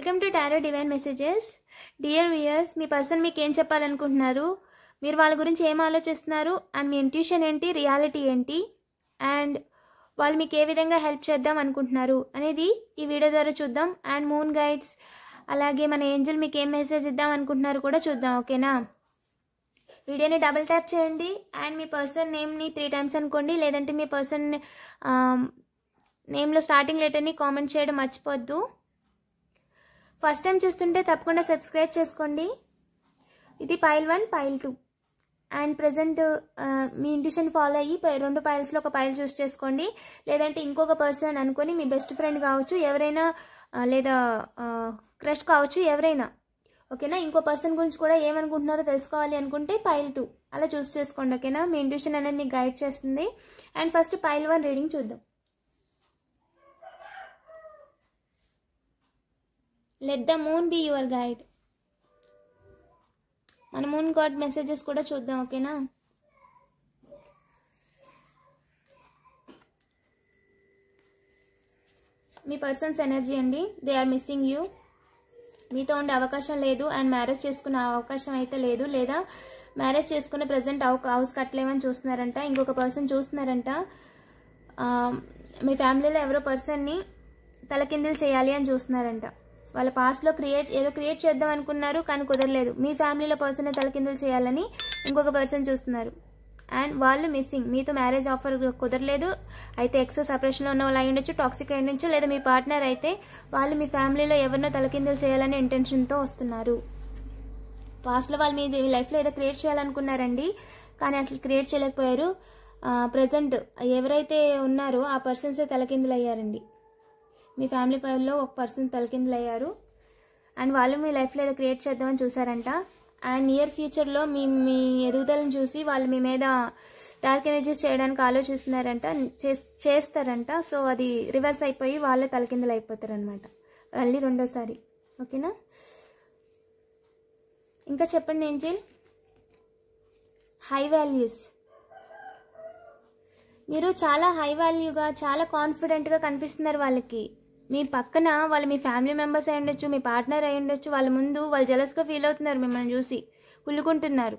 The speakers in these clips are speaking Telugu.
Welcome to tarot divine messages. Dear viewers, me person మీకు ఏం చెప్పాలనుకుంటున్నారు, మీరు వాళ్ళ గురించి ఏం ఆలోచిస్తున్నారు, అండ్ మీ ఇంట్యూషన్ ఏంటి, రియాలిటీ ఏంటి, అండ్ వాళ్ళు మీకు ఏ విధంగా హెల్ప్ చేద్దాం అనుకుంటున్నారు అనేది ఈ వీడియో ద్వారా చూద్దాం. అండ్ మూన్ గైడ్స్ అలాగే మన ఏంజల్ మీకు ఏం మెసేజ్ ఇద్దాం అనుకుంటున్నారు కూడా చూద్దాం. ఓకేనా? వీడియోని డబుల్ ట్యాప్ చేయండి అండ్ మీ పర్సన్ నేమ్ని 3 times అనుకోండి, లేదంటే మీ పర్సన్ నేమ్లో స్టార్టింగ్ లెటర్ని కామెంట్ చేయడం మర్చిపోద్దు. ఫస్ట్ టైం చూస్తుంటే తప్పకుండా సబ్స్క్రైబ్ చేసుకోండి. ఇది pile 1, pile 2 and present me intuition follow అయ్యి 2 పైల్స్లో ఒక పైల్ చూస్ చేసుకోండి, లేదంటే ఇంకొక పర్సన్ అనుకొని మీ బెస్ట్ ఫ్రెండ్ కావచ్చు ఎవరైనా, లేదా క్రష్ కావచ్చు ఎవరైనా. ఓకేనా? ఇంకో పర్సన్ గురించి కూడా ఏమనుకుంటున్నారో తెలుసుకోవాలి అనుకుంటే పైల్ 2 అలా చూస్ చేసుకోండి. ఓకేనా? మీ ఇంట్యూషన్ అనేది మీకు గైడ్ చేస్తుంది. అండ్ ఫస్ట్ పైల్ 1 రీడింగ్ చూద్దాం. Let the moon be your guide. మన మూన్ గాడ్ మెసేజెస్ కూడా చూద్దాం. ఓకేనా? మీ పర్సన్స్ ఎనర్జీ అండి, దే ఆర్ మిస్సింగ్ యూ. మీతో ఉండే అవకాశం లేదు అండ్ మ్యారేజ్ చేసుకునే అవకాశం అయితే లేదు, లేదా మ్యారేజ్ చేసుకునే ప్రజెంట్ హౌస్ కట్టలేమని చూస్తున్నారంట. ఇంకొక పర్సన్ చూస్తున్నారంట. మీ ఫ్యామిలీలో ఎవరో పర్సన్ని తలకిందులు చేయాలి అని చూస్తున్నారంట. వాళ్ళ పాస్ట్లో ఏదో క్రియేట్ చేద్దాం అనుకున్నారు కానీ కుదరలేదు. మీ ఫ్యామిలీలో పర్సన్ తలకిందులు చేయాలని ఇంకొక పర్సన్ చూస్తున్నారు అండ్ వాళ్ళు మిస్సింగ్. మీతో మ్యారేజ్ ఆఫర్ కుదరలేదు, అయితే ఎక్సెస్ సపరేషన్లో ఉన్న వాళ్ళు అయి ఉండొచ్చు, టాక్సిక్ అయి ఉండొచ్చు, లేదా మీ పార్ట్నర్ అయితే వాళ్ళు మీ ఫ్యామిలీలో ఎవరినో తలకిందులు చేయాలనే ఇంటెన్షన్తో వస్తున్నారు. పాస్ట్లో వాళ్ళు మీ లైఫ్లో ఏదో క్రియేట్ చేయాలనుకున్నారండి కానీ అసలు క్రియేట్ చేయలేకపోయారు. ప్రజెంట్ ఎవరైతే ఉన్నారో ఆ పర్సన్సే తలకిందులు అయ్యారండి. మీ ఫ్యామిలీ పైల్లో ఒక పర్సన్ తలకిందులు అయ్యారు అండ్ వాళ్ళు మీ లైఫ్లో ఏదో క్రియేట్ చేద్దామని చూసారంట. అండ్ నియర్ ఫ్యూచర్లో మీ ఎదుగుదలను చూసి వాళ్ళు మీ మీద డార్క్ ఎనర్జీస్ చేయడానికి ఆలోచిస్తున్నారంట, చేస్తారంట. సో అది రివర్స్ అయిపోయి వాళ్ళే తలకిందులు అయిపోతారు అనమాట మళ్ళీ రెండోసారి. ఓకేనా? ఇంకా చెప్పండి ఏంజెల్. High values. మీరు చాలా హై వాల్యూగా, చాలా కాన్ఫిడెంట్గా కనిపిస్తున్నారు వాళ్ళకి. మీ పక్కన వాళ్ళు మీ ఫ్యామిలీ మెంబర్స్ అయి ఉండొచ్చు, మీ పార్ట్నర్ అయి ఉండొచ్చు. వాళ్ళ ముందు వాళ్ళు జెలస్గా ఫీల్ అవుతున్నారు, మిమ్మల్ని చూసి కుళ్ళుకుంటున్నారు.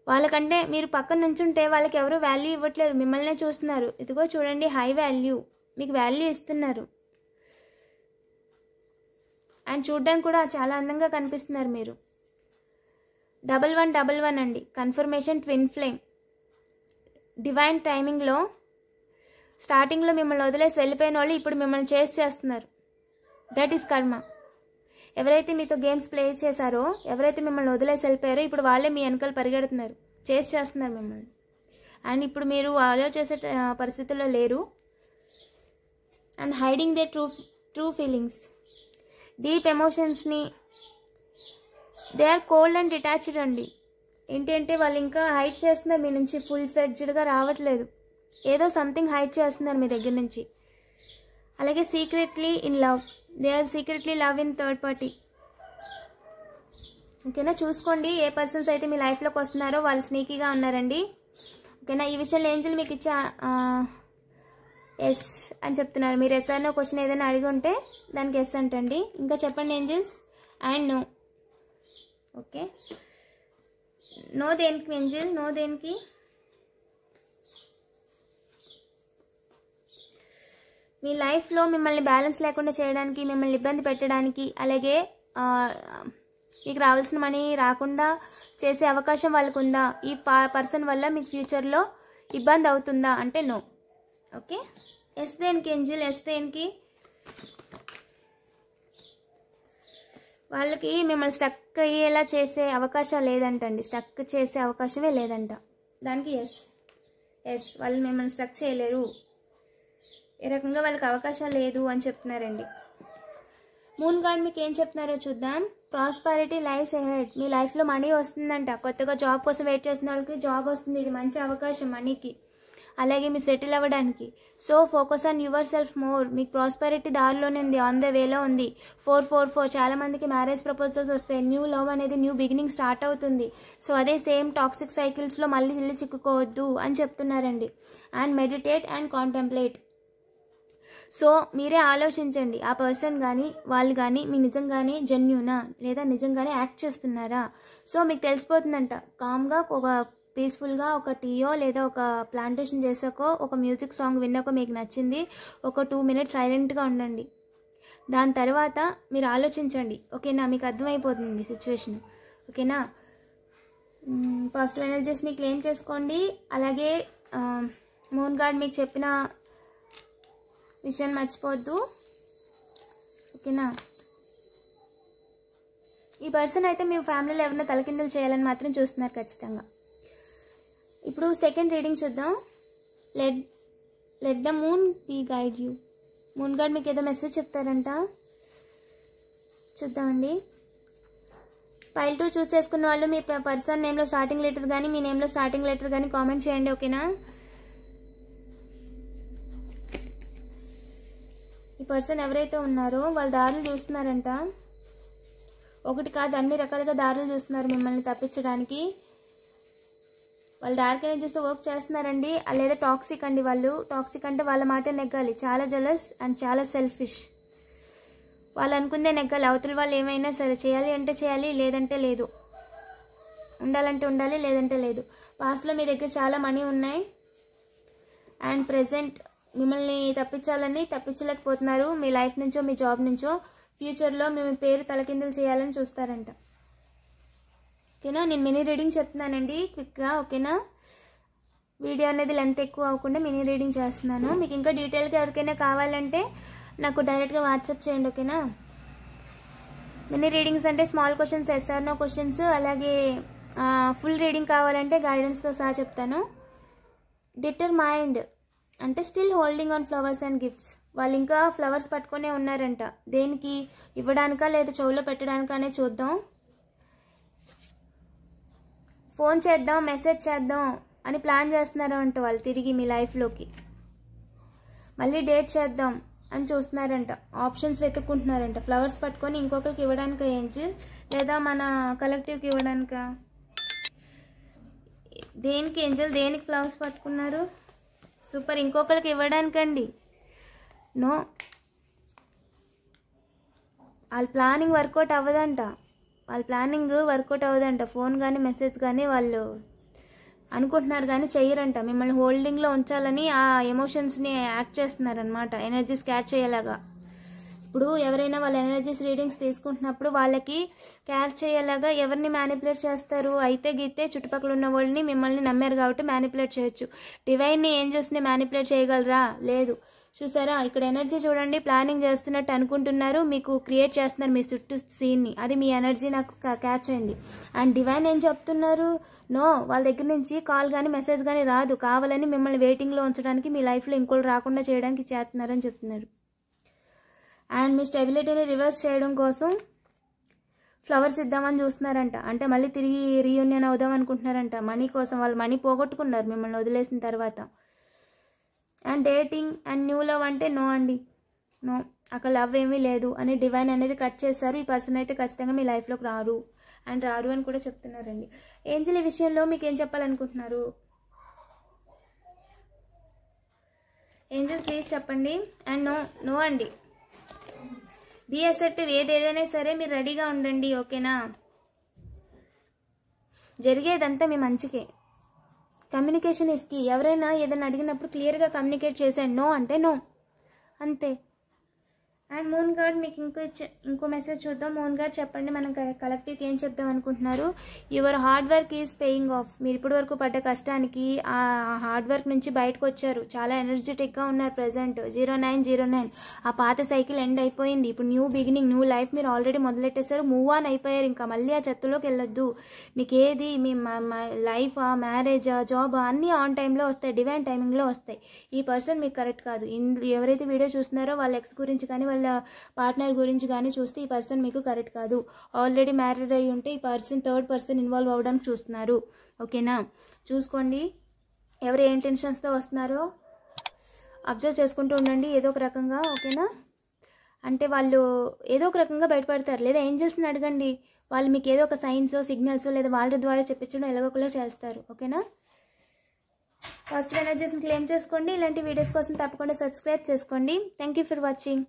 వాళ్ళకంటే మీరు పక్కన నుంచుంటే వాళ్ళకి ఎవరు వాల్యూ ఇవ్వట్లేదు, మిమ్మల్నే చూస్తున్నారు. ఇదిగో చూడండి, హై వాల్యూ, మీకు వాల్యూ ఇస్తున్నారు అండ్ చూడడానికి కూడా చాలా అందంగా కనిపిస్తున్నారు మీరు. 1111 అండి, కన్ఫర్మేషన్, ట్విన్ ఫ్లేమ్. డివైన్ టైమింగ్లో స్టార్టింగ్లో మిమ్మల్ని వదిలేసి వెళ్ళిపోయిన వాళ్ళు ఇప్పుడు మిమ్మల్ని చేస్ చేస్తున్నారు. దట్ ఈస్ కర్మ. ఎవరైతే మీతో గేమ్స్ ప్లే చేశారో, ఎవరైతే మిమ్మల్ని వదిలేసి వెళ్ళిపోయారో ఇప్పుడు వాళ్ళే మీ వెనకాల పరిగెడుతున్నారు, చేస్ చేస్తున్నారు మిమ్మల్ని. అండ్ ఇప్పుడు మీరు అలో చేసే పరిస్థితుల్లో లేరు. And hiding the true feelings, deep ఎమోషన్స్ని. They are cold and detached అండి. ఏంటి అంటే వాళ్ళు ఇంకా హైడ్ చేస్తున్నారు మీ నుంచి, ఫుల్ ఫ్లెడ్జ్డ్గా రావట్లేదు, ఏదో సంథింగ్ హైడ్ చేస్తున్నారు మీ దగ్గర నుంచి. అలాగే secretly in love, they are secretly love in third party. ఓకేనా? చూసుకోండి ఏ పర్సన్స్ అయితే మీ లైఫ్లోకి వస్తున్నారో వాళ్ళు స్నీకీగా ఉన్నారండి. ఓకేనా? ఈ విషయంలో ఏంజల్ మీకు ఇచ్చే ఎస్ అని చెప్తున్నారు. మీరు ఎస్ అన్న క్వశ్చన్ ఏదైనా అడిగి ఉంటే దానికి ఎస్ అంటండి. ఇంకా చెప్పండి angels. And no. Okay, no దేనికి ఏంజల్? నో దేనికి? మీ లైఫ్లో మిమ్మల్ని బ్యాలెన్స్ లేకుండా చేయడానికి, మిమ్మల్ని ఇబ్బంది పెట్టడానికి, అలాగే మీకు రావాల్సిన మనీ రాకుండా చేసే అవకాశం వాళ్ళకు ఉందా? ఈ పర్సన్ వల్ల మీకు ఫ్యూచర్లో ఇబ్బంది అవుతుందా అంటే నో. ఓకే, ఎస్ దేనికి ఏంజల్? ఎస్ దేనికి? వాళ్ళకి మిమ్మల్ని స్టక్ అయ్యేలా చేసే అవకాశం లేదంటండి, స్టక్ చేసే అవకాశమే లేదంట. దానికి ఎస్. ఎస్, వాళ్ళు మిమ్మల్ని స్టక్ చేయలేరు, ఏ రకంగా వాళ్ళకి అవకాశం లేదు అని చెప్తున్నారండి. మూన్ గాడ్ మీకు ఏం చెప్తున్నారో చూద్దాం. Prosperity lifes ahead. మీ లైఫ్లో మనీ వస్తుందంట. కొత్తగా జాబ్ కోసం వెయిట్ చేస్తున్న వాళ్ళకి జాబ్ వస్తుంది. ఇది మంచి అవకాశం మనీకి, అలాగే మీరు సెటిల్ అవ్వడానికి. So focus on your self more. మీకు ప్రాస్పరిటీ దారిలోనే ఉంది, ఆన్ ద వేలో ఉంది. 444 చాలా మందికి మ్యారేజ్ ప్రపోజల్స్ వస్తాయి. న్యూ లవ్ అనేది న్యూ బిగినింగ్ స్టార్ట్ అవుతుంది. సో అదే సేమ్ టాక్సిక్ సైకిల్స్లో మళ్ళీ చిక్కుకోవద్దు అని చెప్తున్నారండి. And meditate and contemplate. So మీరే ఆలోచించండి, ఆ పర్సన్ కానీ వాళ్ళు కానీ మీ నిజంగానే జెన్యూనా లేదా నిజంగానే యాక్ట్ చేస్తున్నారా. సో మీకు తెలిసిపోతుందంట. కామ్గా ఒక పీస్ఫుల్గా ఒక టీయో లేదా ఒక ప్లాంటేషన్ చేసాకో ఒక మ్యూజిక్ సాంగ్ విన్నాకో మీకు నచ్చింది, ఒక 2 minutes సైలెంట్గా ఉండండి. దాని తర్వాత మీరు ఆలోచించండి. ఓకేనా, మీకు అర్థమైపోతుంది సిచ్యువేషన్. ఓకేనా, పాజిటివ్ ఎనర్జీస్ని క్లెయిమ్ చేసుకోండి. అలాగే మూన్ గార్డ్ మీకు చెప్పిన విషయాన్ని మర్చిపోవద్దు. ఓకేనా, ఈ పర్సన్ అయితే మీ ఫ్యామిలీలో ఎవరైనా తలకిందులు చేయాలని మాత్రం చూస్తున్నారు ఖచ్చితంగా. ఇప్పుడు సెకండ్ రీడింగ్ చూద్దాం. Let the moon be guide you. Moon guard మీకు ఏదో మెసేజ్ చెప్తారంట, చూద్దామండి. ఫైల్ 2 చూస్ చేసుకున్న వాళ్ళు మీ పర్సన్ నేమ్లో స్టార్టింగ్ లెటర్ కానీ మీ నేమ్లో స్టార్టింగ్ లెటర్ కానీ కామెంట్ చేయండి. ఓకేనా, ఈ పర్సన్ ఎవరైతే ఉన్నారో వాళ్ళ దారులు చూస్తున్నారంట. ఒకటి కాదు, అన్ని రకాలుగా దారులు చూస్తున్నారు మిమ్మల్ని తప్పించడానికి. వాళ్ళు డార్క్ ఎనర్జీస్తో వర్క్ చేస్తున్నారండి. లేదా టాక్సిక్ అండి. వాళ్ళు టాక్సిక్ అంటే వాళ్ళ మాట నెగ్గాలి. చాలా జెలస్ అండ్ చాలా సెల్ఫిష్. వాళ్ళు అనుకుందే నెగ్గాలి. అవతల వాళ్ళు ఏమైనా సరే చేయాలి అంటే చేయాలి, లేదంటే లేదు. ఉండాలంటే ఉండాలి, లేదంటే లేదు. పాస్ట్లో మీ దగ్గర చాలా మనీ ఉన్నాయి అండ్ ప్రెజెంట్ మిమ్మల్ని తప్పించలేకపోతున్నారు. మీ లైఫ్ నుంచో మీ జాబ్ నుంచో ఫ్యూచర్లో మీ పేరు తలకిందులు చేయాలని చూస్తారంట. ఓకేనా, నేను మినీ రీడింగ్ చెప్తున్నానండి క్విక్గా. ఓకేనా, వీడియో అనేది లెంత్ ఎక్కువ అవ్వకుండా మినీ రీడింగ్ చేస్తున్నాను. మీకు ఇంకా డీటెయిల్గా ఎవరికైనా కావాలంటే నాకు డైరెక్ట్గా వాట్సాప్ చేయండి. ఓకేనా, మినీ రీడింగ్స్ అంటే small questions, yes or no questions. అలాగే ఫుల్ రీడింగ్ కావాలంటే గైడెన్స్తో సహా చెప్తాను. డిటర్మైండ్ అంటే still holding on flowers and gifts. వాళ్ళు ఇంకా ఫ్లవర్స్ పట్టుకునే ఉన్నారంట. దేనికి, ఇవ్వడానికా లేదా చెవులో పెట్టడానికా అనే చూద్దాం. ఫోన్ చేద్దాం, మెసేజ్ చేద్దాం అని ప్లాన్ చేస్తున్నారు అంట వాళ్ళు. తిరిగి మీ లైఫ్లోకి మళ్ళీ డేట్ చేద్దాం అని చూస్తున్నారంట. ఆప్షన్స్ వెతుక్కుంటున్నారంట. ఫ్లవర్స్ పట్టుకొని ఇంకొకరికి ఇవ్వడానిక ఏంజిల్, లేదా మన కలెక్టివ్కి ఇవ్వడానిక? దేనికి ఏంజిల్, దేనికి ఫ్లవర్స్ పట్టుకున్నారు? సూపర్, ఇంకొకరికి ఇవ్వడానికండి. నో, వాళ్ళ ప్లానింగ్ వర్కౌట్ అవ్వదంట. ఫోన్ కానీ మెసేజ్ కానీ వాళ్ళు అనుకుంటున్నారు కానీ చెయ్యరంట. మిమ్మల్ని హోల్డింగ్లో ఉంచాలని ఆ ఎమోషన్స్ని యాక్ట్ చేస్తున్నారనమాట, ఎనర్జీస్ క్యాచ్ అయ్యేలాగా. ఇప్పుడు ఎవరైనా వాళ్ళ ఎనర్జీస్ రీడింగ్స్ తీసుకుంటున్నప్పుడు వాళ్ళకి క్యాచ్ అయ్యేలాగా ఎవరిని మ్యానిపులేట్ చేస్తారు? అయితే గీతే చుట్టుపక్కల ఉన్న వాళ్ళని మిమ్మల్ని నమ్మారు కాబట్టి మ్యానిపులేట్ చేయొచ్చు. డివైన్ని ఏంజల్స్ని మ్యానిపులేట్ చేయగలరా? లేదు. చూసారా, ఇక్కడ ఎనర్జీ చూడండి. ప్లానింగ్ చేస్తున్నట్టు అనుకుంటున్నారు, మీకు క్రియేట్ చేస్తున్నారు మీ చుట్టూ సీన్ని. అది మీ ఎనర్జీ నాకు క్యాచ్ అయింది. అండ్ డివైన్ ఏం చెప్తున్నారు? నో, వాళ్ళ దగ్గర నుంచి కాల్ కానీ మెసేజ్ కానీ రాదు. కావాలని మిమ్మల్ని వెయిటింగ్లో ఉంచడానికి, మీ లైఫ్లో ఇంకోళ్ళు రాకుండా చేయడానికి చేస్తున్నారని చెప్తున్నారు. అండ్ మీ స్టెబిలిటీని రివర్స్ చేయడం కోసం ఫ్లవర్స్ ఇద్దామని చూస్తున్నారంట. అంటే మళ్ళీ తిరిగి రీయూనియన్ అవుదాం అనుకుంటున్నారంట. మనీ కోసం. వాళ్ళు మనీ పోగొట్టుకున్నారు మిమ్మల్ని వదిలేసిన తర్వాత. And dating and new love అంటే నో అండి, నో, అక్కడ లవ్ ఏమీ లేదు అని డివైన్ అనేది కట్ చేశారు. ఈ పర్సన్ అయితే ఖచ్చితంగా మీ లైఫ్లోకి రారు అని కూడా చెప్తున్నారండి. ఏంజల్ ఈ విషయంలో మీకు ఏం చెప్పాలనుకుంటున్నారు? ఏంజల్ ప్లీజ్ చెప్పండి. అండ్ నో అండి, బీ అసర్టివ్. ఏదైనా సరే మీరు రెడీగా ఉండండి. ఓకేనా, జరిగేదంతా మీ మంచికే. Communication is key. ఎవరైనా ఏదైనా అడిగినప్పుడు క్లియర్గా కమ్యూనికేట్ చేసేయండి. నో అంటే నో, అంతే. అండ్ మూన్ గార్డ్ మీకు ఇంకో మెసేజ్ చూద్దాం. మూన్ గార్డ్ చెప్పండి, మనం కలెక్టివ్కి ఏం చెప్దాం అనుకుంటున్నారు? Your hard work is paying off. మీరు ఇప్పటి వరకు పడ్డ కష్టానికి ఆ హార్డ్ వర్క్ నుంచి బయటకు వచ్చారు. చాలా ఎనర్జెటిక్గా ఉన్నారు ప్రజెంట్. 0909 ఆ పాత సైకిల్ ఎండ్ అయిపోయింది. ఇప్పుడు న్యూ బిగినింగ్, న్యూ లైఫ్ మీరు ఆల్రెడీ మొదలెట్టేశారు. మూవ్ ఆన్ అయిపోయారు. ఇంకా మళ్ళీ ఆ చెత్తలోకి వెళ్ళొద్దు. మీకు ఏది మీ లైఫ్, మ్యారేజ్, జాబ్ అన్నీ ఆన్ టైంలో వస్తాయి, డివైన్ టైమింగ్లో వస్తాయి. ఈ పర్సన్ మీకు కరెక్ట్ కాదు. ఎవరైతే వీడియో చూస్తున్నారో వాళ్ళ ఎక్స్ గురించి కానీ వాళ్ళ పార్ట్నర్ గురించి కానీ చూస్తే ఈ పర్సన్ మీకు కరెక్ట్ కాదు. ఆల్రెడీ మ్యారీడ్ అయ్యి ఉంటే ఈ పర్సన్ థర్డ్ పర్సన్ ఇన్వాల్వ్ అవ్వడానికి చూస్తున్నారు. ఓకేనా, చూసుకోండి ఎవరు ఏ ఇంటెన్షన్స్తో వస్తున్నారో అబ్జర్వ్ చేసుకుంటూ ఉండండి ఏదో ఒక రకంగా. ఓకేనా, అంటే వాళ్ళు ఏదో ఒక రకంగా బయటపడతారు. లేదా ఏంజల్స్ని అడగండి, వాళ్ళు మీకు ఏదో ఒక సైన్స్, సిగ్నల్స్ లేదా వాళ్ళ ద్వారా చెప్పించడం ఎలాగోలా చేస్తారు. ఓకేనా, పాజిటివ్ ఎనర్జీస్ని క్లెయిమ్ చేసుకోండి. ఇలాంటి వీడియోస్ కోసం తప్పకుండా సబ్స్క్రైబ్ చేసుకోండి. Thank you for watching.